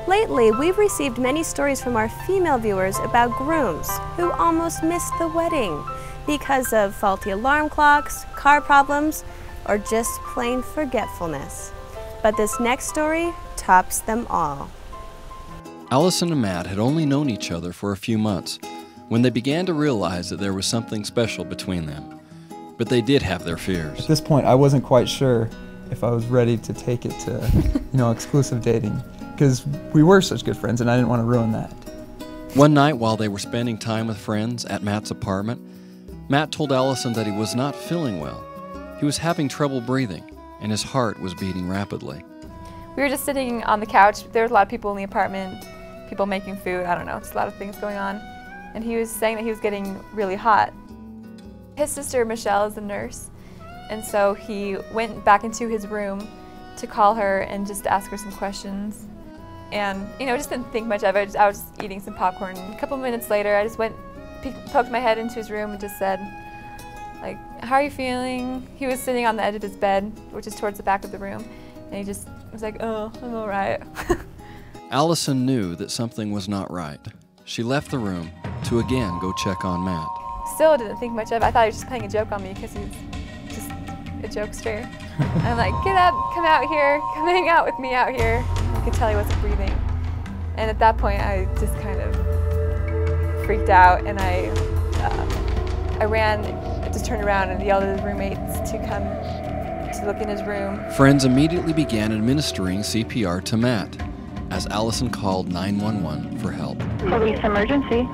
Lately, we've received many stories from our female viewers about grooms who almost missed the wedding because of faulty alarm clocks, car problems, or just plain forgetfulness. But this next story tops them all. Allison and Matt had only known each other for a few months when they began to realize that there was something special between them. But they did have their fears. At this point, I wasn't quite sure if I was ready to take it to, exclusive dating, because we were such good friends and I didn't want to ruin that. One night while they were spending time with friends at Matt's apartment, Matt told Allison that he was not feeling well. He was having trouble breathing and his heart was beating rapidly. We were just sitting on the couch. There was a lot of people in the apartment, people making food, I don't know, just a lot of things going on. And he was saying that he was getting really hot. His sister, Michelle, is a nurse. And so he went back into his room to call her and just ask her some questions. And, just didn't think much of it. I was just eating some popcorn. A couple minutes later, I just poked my head into his room and just said, like, how are you feeling? He was sitting on the edge of his bed, which is towards the back of the room. And he just was like, oh, I'm all right. Allison knew that something was not right. She left the room to again go check on Matt. Still didn't think much of it. I thought he was just playing a joke on me because he's just a jokester. And I'm like, get up, come out here, come hang out with me out here. I could tell he wasn't breathing. And at that point, I just kind of freaked out, and I ran, just turned around and yelled at his roommates to come to look in his room. Friends immediately began administering CPR to Matt as Allison called 911 for help. Police emergency.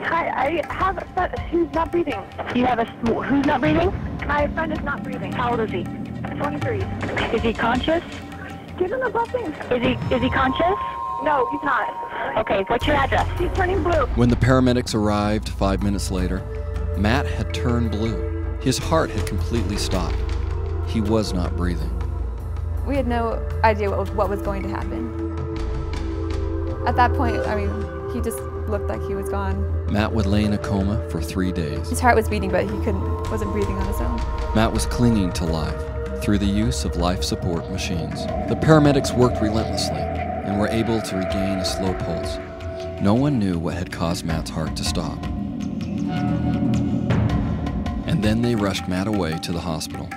Hi, I have a friend who's not breathing. You have a who's not breathing? My friend is not breathing. How old is he? 23. Is he conscious? Give him a blessing. Is he conscious? No, he's not. Okay, what's your address? He's turning blue. When the paramedics arrived 5 minutes later, Matt had turned blue. His heart had completely stopped. He was not breathing. We had no idea what was going to happen. At that point, he just looked like he was gone. Matt would lay in a coma for 3 days. His heart was beating, but he wasn't breathing on his own. Matt was clinging to life through the use of life support machines. The paramedics worked relentlessly and were able to regain a slow pulse. No one knew what had caused Matt's heart to stop. And then they rushed Matt away to the hospital.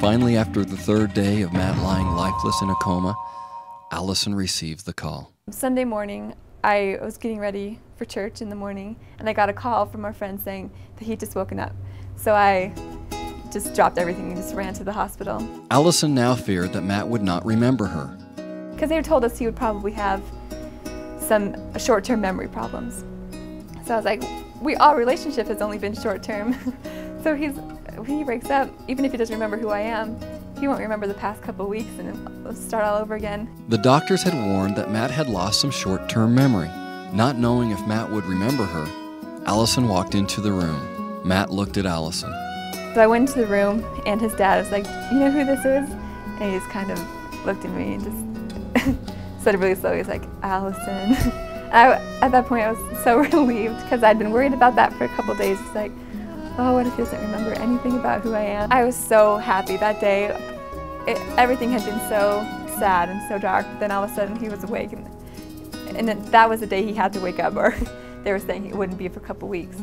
Finally, after the third day of Matt lying lifeless in a coma, Allison received the call. Sunday morning, I was getting ready for church in the morning, and I got a call from our friend saying that he'd just woken up. So I just dropped everything and just ran to the hospital. Allison now feared that Matt would not remember her. Because they told us he would probably have some short-term memory problems. So I was like, our relationship has only been short-term. So when he breaks up, even if he doesn't remember who I am, he won't remember the past couple weeks and it'll start all over again. The doctors had warned that Matt had lost some short-term memory. Not knowing if Matt would remember her, Allison walked into the room. Matt looked at Allison. So I went into the room and his dad was like, you know who this is? And he just kind of looked at me and just said it really slowly. He was like, Allison. At that point I was so relieved because I'd been worried about that for a couple days. It's like, oh, what if he doesn't remember anything about who I am? I was so happy that day. Everything had been so sad and so dark. Then all of a sudden he was awake, and that was the day he had to wake up, or they were saying it wouldn't be for a couple weeks.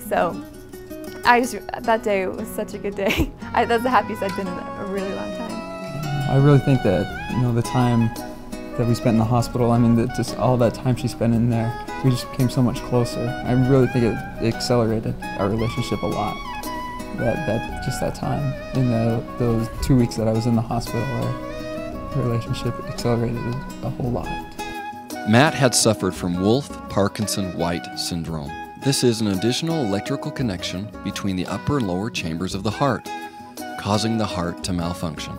So that day was such a good day. That's the happiest I've been in a really long time. I really think that, the time that we spent in the hospital, just all that time she spent in there, we just became so much closer. I really think it accelerated our relationship a lot. That time, in those 2 weeks that I was in the hospital, our relationship accelerated a whole lot. Matt had suffered from Wolff-Parkinson-White syndrome. This is an additional electrical connection between the upper and lower chambers of the heart, causing the heart to malfunction.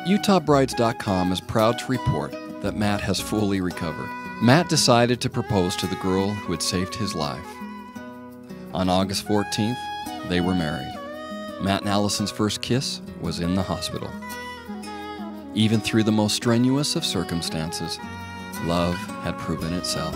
UtahBrides.com is proud to report that Matt has fully recovered. Matt decided to propose to the girl who had saved his life. On August 14th, they were married. Matt and Allison's first kiss was in the hospital. Even through the most strenuous of circumstances, love had proven itself.